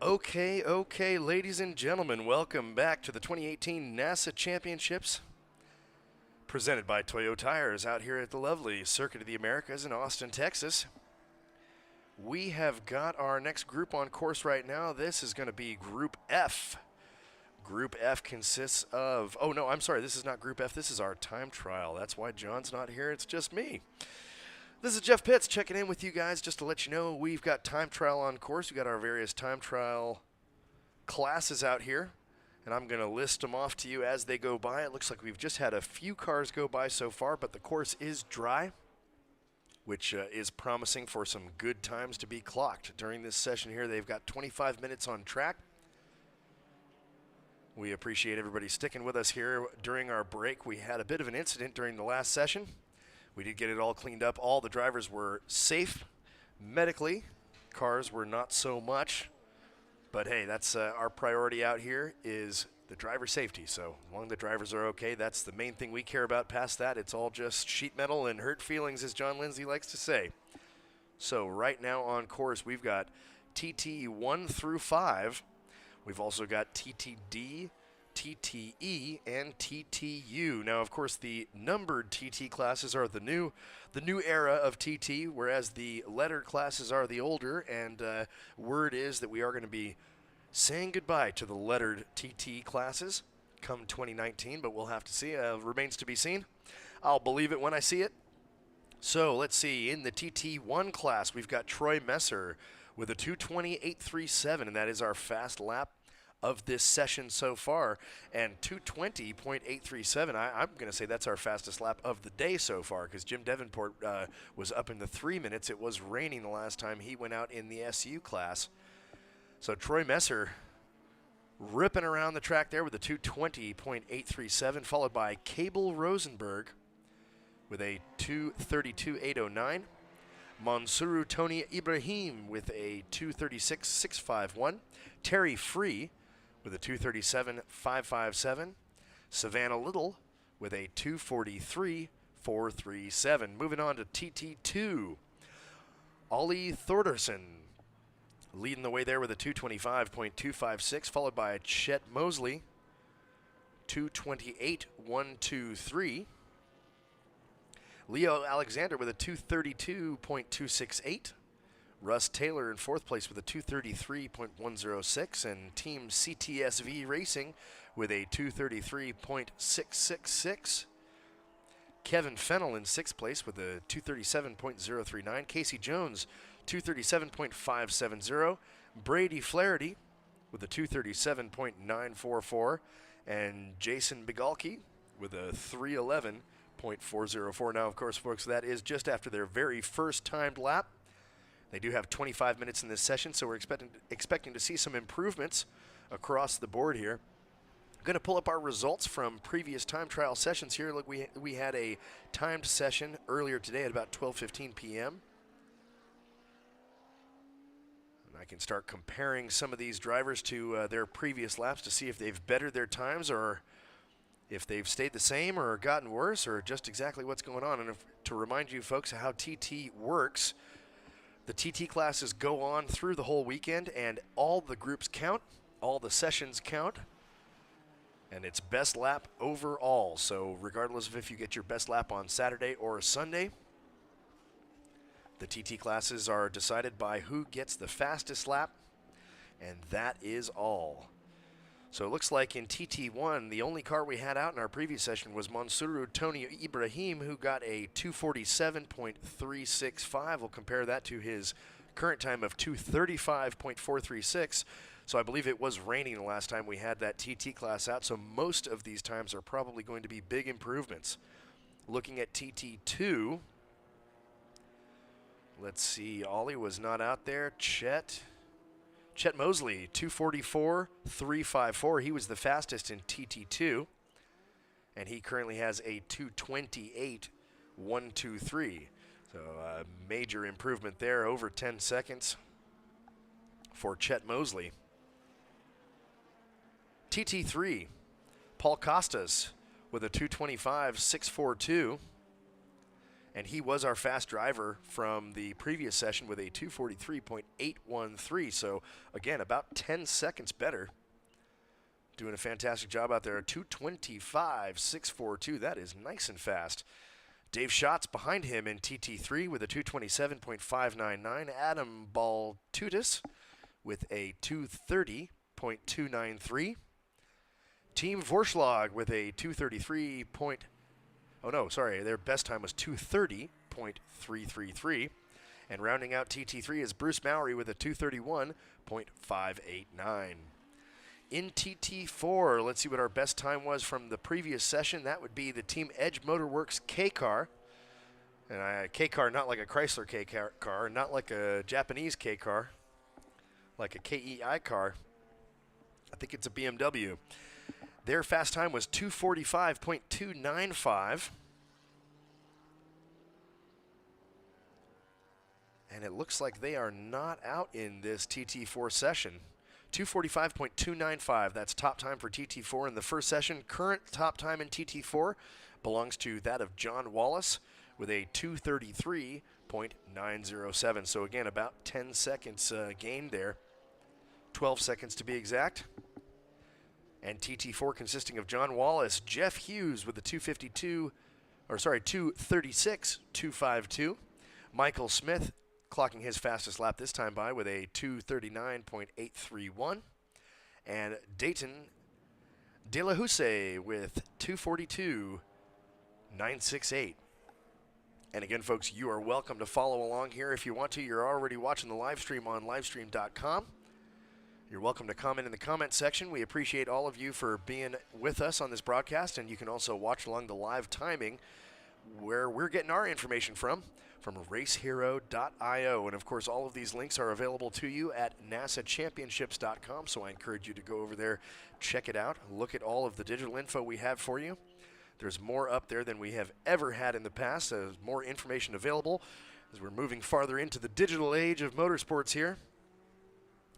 Okay, ladies and gentlemen, welcome back to the 2018 NASA Championships presented by Toyo Tires out here at the lovely Circuit of the Americas in Austin, Texas. We have got our next group on course right now. This is going to be Group F. Group F consists of, oh no, I'm sorry, this is not Group F, this is our time trial. That's why John's not here, it's just me. This is Jeff Pitts checking in with you guys just to let you know we've got time trial on course. We've got our various time trial classes out here, and I'm going to list them off to you as they go by. It looks like we've just had a few cars go by so far, but the course is dry, which is promising for some good times to be clocked. During this session here, they've got 25 minutes on track. We appreciate everybody sticking with us here. During our break, we had a bit of an incident during the last session. We did get it all cleaned up. All the drivers were safe medically. Cars were not so much. But hey, that's our priority out here is the driver safety. So as long as the drivers are okay, that's the main thing we care about. Past that, it's all just sheet metal and hurt feelings, as John Lindsay likes to say. So right now on course, we've got TT 1 through 5. We've also got TTD, TTE, and TTU. Now, of course, the numbered TT classes are the new era of TT, whereas the lettered classes are the older. And word is that we are going to be saying goodbye to the lettered TT classes come 2019, but we'll have to see. Remains to be seen. I'll believe it when I see it. So let's see. In the TT1 class, we've got Troy Messer with a 2:20.837, and that is our fast lap of this session so far. And 2:20.837, I'm going to say that's our fastest lap of the day so far, because Jim Davenport was up in the 3 minutes. It was raining the last time he went out in the SU class. So Troy Messer ripping around the track there with a 2:20.837, followed by Cable Rosenberg with a 2:32.809. Monsuru Tony Ibrahim with a 2:36.651. Terry Free with a 2:37.557. Savannah Little with a 2:43.437. Moving on to TT2. Ollie Thordarson leading the way there with a 2:25.256, followed by Chet Mosley, 2:28.123. Leo Alexander with a 2:32.268. Russ Taylor in fourth place with a 2:33.106. And Team CTSV Racing with a 2:33.666. Kevin Fennell in sixth place with a 2:37.039. Casey Jones, 2:37.570. Brady Flaherty with a 2:37.944. And Jason Bigalki with a 3:11.404. Now, of course, folks, that is just after their very first timed lap. They do have 25 minutes in this session, so we're expecting to see some improvements across the board here. I'm going to pull up our results from previous time trial sessions here. Look, we had a timed session earlier today at about 12:15 p.m. And I can start comparing some of these drivers to their previous laps to see if they've bettered their times or if they've stayed the same or gotten worse or just exactly what's going on. And to remind you folks how TT works, the TT classes go on through the whole weekend, and all the groups count, all the sessions count, and it's best lap overall. So regardless of if you get your best lap on Saturday or Sunday, the TT classes are decided by who gets the fastest lap, and that is all. So it looks like in TT1, the only car we had out in our previous session was Monsuru Tony Ibrahim, who got a 2:47.365. We'll compare that to his current time of 2:35.436. So I believe it was raining the last time we had that TT class out, so most of these times are probably going to be big improvements. Looking at TT2, let's see, Ollie was not out there. Chet Mosley, 2:44.354. He was the fastest in TT2, and he currently has a 2:28.123. So a major improvement there, over 10 seconds for Chet Mosley. TT3, Paul Costas with a 2:25.642. And he was our fast driver from the previous session with a 2:43.813. So, again, about 10 seconds better. Doing a fantastic job out there. 2:25.642. That is nice and fast. Dave Schatz behind him in TT3 with a 2:27.599. Adam Baltutis with a 2:30.293. Team Vorschlag with a 2:33. Oh no, sorry, their best time was 2:30.333. And rounding out TT3 is Bruce Mowry with a 2:31.589. In TT4, let's see what our best time was from the previous session. That would be the Team Edge Motorworks K car. And a K car, not like a Chrysler K car, not like a Japanese K car, like a KEI car. I think it's a BMW. Their fast time was 2:45.295. And it looks like they are not out in this TT4 session. 2:45.295, that's top time for TT4 in the first session. Current top time in TT4 belongs to that of John Wallace with a 2:33.907. So again, about 10 seconds gained there. 12 seconds to be exact. And TT4 consisting of John Wallace, Jeff Hughes with a 2:36.252. Michael Smith clocking his fastest lap this time by with a 2:39.831. And Dayton De La Houssaye with 2:42.968. And again, folks, you are welcome to follow along here if you want to. You're already watching the live stream on livestream.com. You're welcome to comment in the comment section. We appreciate all of you for being with us on this broadcast, and you can also watch along the live timing where we're getting our information from racehero.io. And of course, all of these links are available to you at nasachampionships.com, so I encourage you to go over there, check it out, look at all of the digital info we have for you. There's more up there than we have ever had in the past. There's more information available as we're moving farther into the digital age of motorsports here.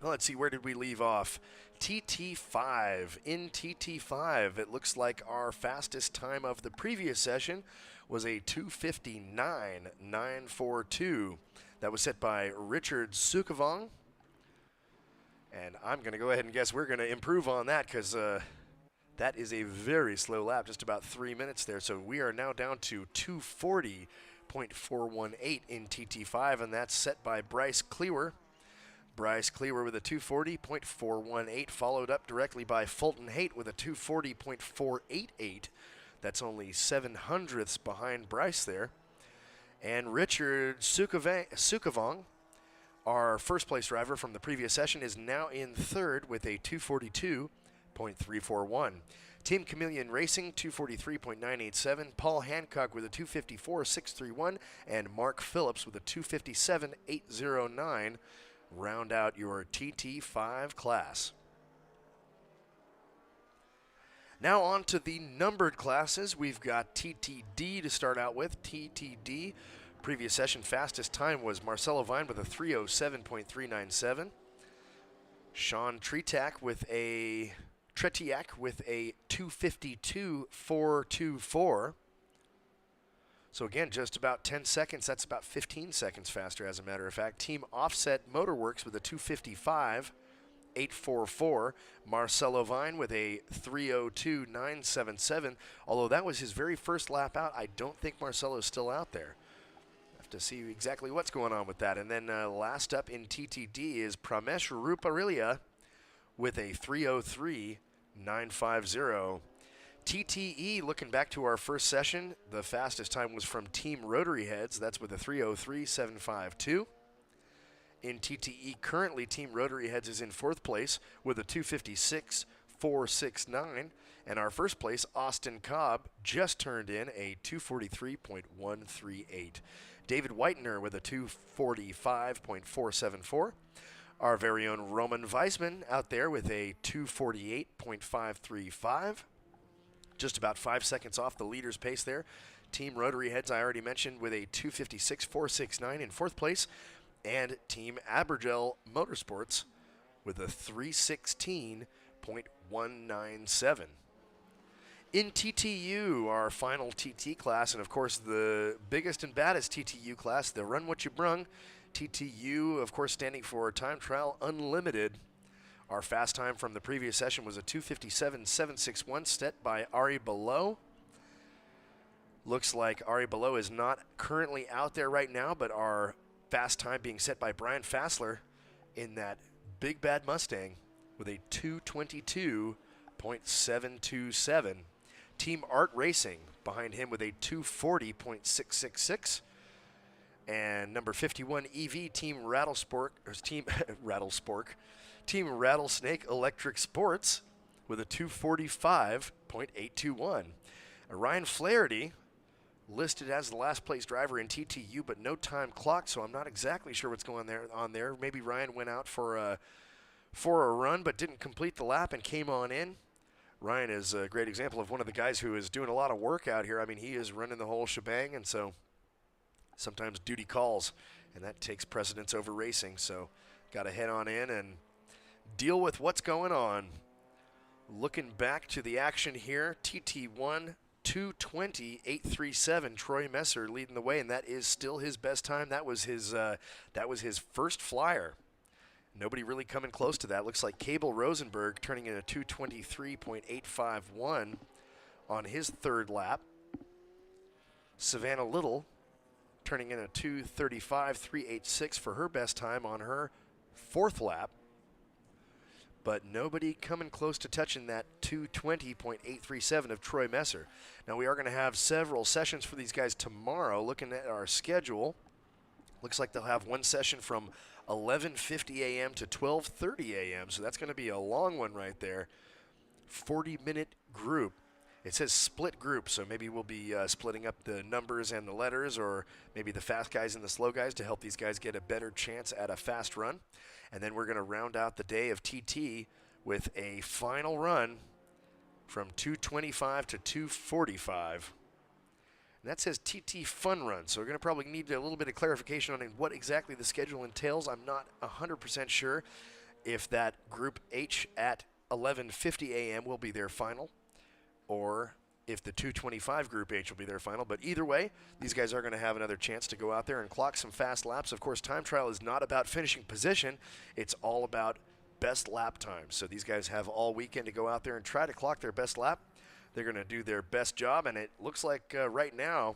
Well, let's see, where did we leave off? TT5. In TT5, it looks like our fastest time of the previous session was a 2:59.942. That was set by Richard Sukavong. And I'm going to go ahead and guess we're going to improve on that because that is a very slow lap, just about 3 minutes there. So we are now down to 2:40.418 in TT5, and that's set by Bryce Cleaver. Bryce Cleaver with a 2:40.418, followed up directly by Fulton Haight with a 2:40.488. That's only 7/100ths behind Bryce there. And Richard Sukavong, our first place driver from the previous session, is now in third with a 2:42.341. Team Chameleon Racing, 2:43.987. Paul Hancock with a 2:54.631. And Mark Phillips with a 2:57.809. Round out your TT5 class. Now on to the numbered classes. We've got TTD to start out with. TTD, previous session fastest time was Marcelo Vine with a 3:07.397. Sean Tretiak with a 2:52.424. So again, just about 10 seconds. That's about 15 seconds faster, as a matter of fact. Team Offset Motorworks with a 2:55.844. Marcelo Vine with a 3:02.977. Although that was his very first lap out, I don't think Marcelo's still out there. Have to see exactly what's going on with that. And then last up in TTD is Pramesh Ruparelia with a 3:03.950. TTE, looking back to our first session, the fastest time was from Team Rotary Heads. That's with a 3:03.752. In TTE, currently Team Rotary Heads is in fourth place with a 2:56.469. And our first place, Austin Cobb, just turned in a 2:43.138. David Whitener with a 2:45.474. Our very own Roman Weisman out there with a 2:48.535. Just about 5 seconds off the leader's pace there. Team Rotary Heads, I already mentioned, with a 2:56.469 in fourth place. And Team Abergel Motorsports with a 3:16.197. In TTU, our final TT class, and of course the biggest and baddest TTU class, the Run What You Brung. TTU, of course, standing for Time Trial Unlimited. Our fast time from the previous session was a 2:57.761 set by Ari Below. Looks like Ari Below is not currently out there right now, but our fast time being set by Brian Fassler in that big bad Mustang with a 2:22.727. Team Art Racing behind him with a 2:40.666. And number 51 EV Team Team Rattlesnake Electric Sports with a 2:45.821. Ryan Flaherty listed as the last place driver in TTU, but no time clocked, so I'm not exactly sure what's going on there. Maybe Ryan went out for a run but didn't complete the lap and came on in. Ryan is a great example of one of the guys who is doing a lot of work out here. I mean, he is running the whole shebang, and so sometimes duty calls, and that takes precedence over racing. So got to head on in and deal with what's going on. Looking back to the action here, TT1 2:20.837. Troy Messer leading the way, and that is still his best time. That was his first flyer. Nobody really coming close to that. Looks like Cable Rosenberg turning in a 2:23.851 on his third lap. Savannah Little turning in a 2:35.386 for her best time on her fourth lap. But nobody coming close to touching that 2:20.837 of Troy Messer. Now we are going to have several sessions for these guys tomorrow. Looking at our schedule, looks like they'll have one session from 11:50 a.m. to 12:30 a.m. So that's going to be a long one right there. 40-minute group. It says split group, so maybe we'll be splitting up the numbers and the letters, or maybe the fast guys and the slow guys to help these guys get a better chance at a fast run. And then we're going to round out the day of TT with a final run from 2:25 to 2:45. And that says TT Fun Run, so we're going to probably need a little bit of clarification on what exactly the schedule entails. I'm not 100% sure if that Group H at 11:50 a.m. will be their final, or if the 2:25 Group H will be their final. But either way, these guys are going to have another chance to go out there and clock some fast laps. Of course, time trial is not about finishing position. It's all about best lap time. So these guys have all weekend to go out there and try to clock their best lap. They're going to do their best job, and it looks like right now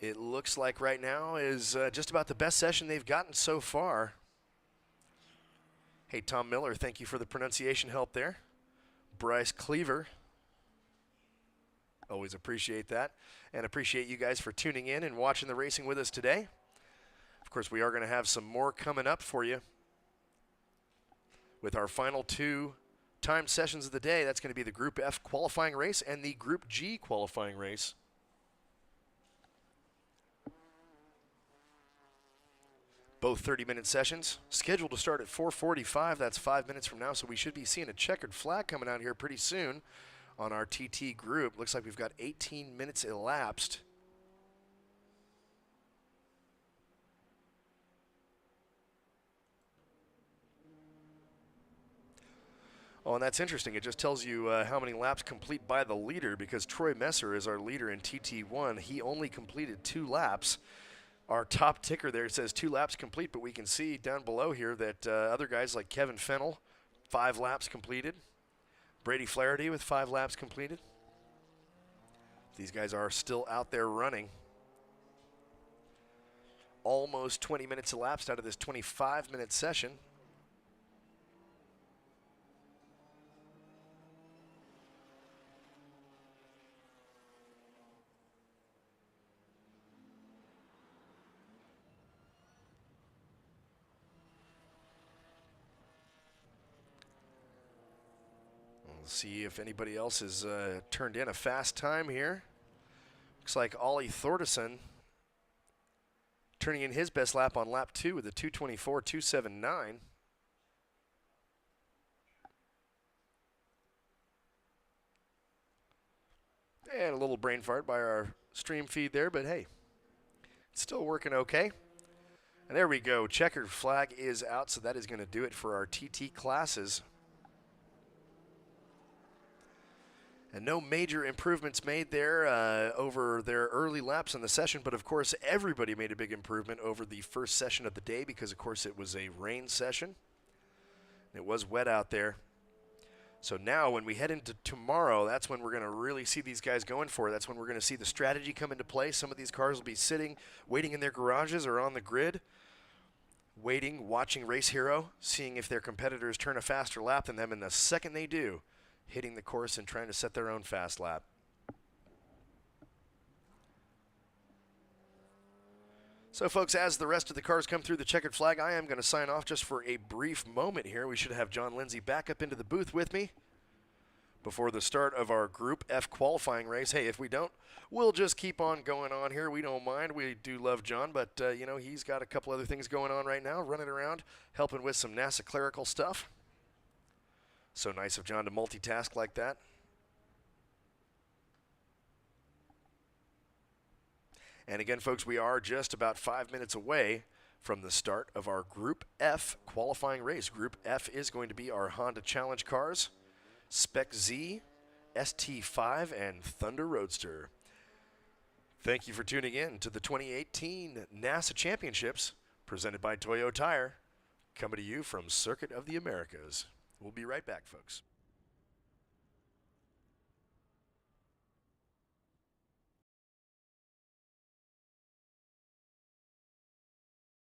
is just about the best session they've gotten so far. Hey, Tom Miller, thank you for the pronunciation help there. Bryce Cleaver, always appreciate that, and appreciate you guys for tuning in and watching the racing with us today. Of course, we are going to have some more coming up for you with our final two time sessions of the day. That's going to be the Group F qualifying race and the Group G qualifying race. Both 30-minute sessions, scheduled to start at 4:45. That's 5 minutes from now, so we should be seeing a checkered flag coming out here pretty soon on our TT group. Looks like we've got 18 minutes elapsed. Oh, and that's interesting. It just tells you how many laps complete by the leader, because Troy Messer is our leader in TT1. He only completed 2 laps. Our top ticker there says 2 laps complete, but we can see down below here that other guys like Kevin Fennell, 5 laps completed. Brady Flaherty with 5 laps completed. These guys are still out there running. Almost 20 minutes elapsed out of this 25-minute session. See if anybody else has turned in a fast time here. Looks like Ollie Thordarson turning in his best lap on lap 2 with a 2:24.279. And a little brain fart by our stream feed there, but hey, it's still working okay. And there we go. Checkered flag is out, so that is going to do it for our TT classes. And no major improvements made there over their early laps in the session, but of course everybody made a big improvement over the first session of the day because of course it was a rain session. It was wet out there. So now when we head into tomorrow, that's when we're going to really see these guys going for it. That's when we're going to see the strategy come into play. Some of these cars will be sitting, waiting in their garages or on the grid, waiting, watching Race Hero, seeing if their competitors turn a faster lap than them, and the second they do, hitting the course and trying to set their own fast lap. So folks, as the rest of the cars come through the checkered flag, I am going to sign off just for a brief moment here. We should have John Lindsay back up into the booth with me before the start of our Group F qualifying race. Hey, if we don't, we'll just keep on going on here. We don't mind. We do love John, but, you know, he's got a couple other things going on right now, running around, helping with some NASA clerical stuff. So nice of John to multitask like that. And again, folks, we are just about 5 minutes away from the start of our Group F qualifying race. Group F is going to be our Honda Challenge cars, Spec Z, ST5, and Thunder Roadster. Thank you for tuning in to the 2018 NASA Championships presented by Toyo Tire, coming to you from Circuit of the Americas. We'll be right back, folks.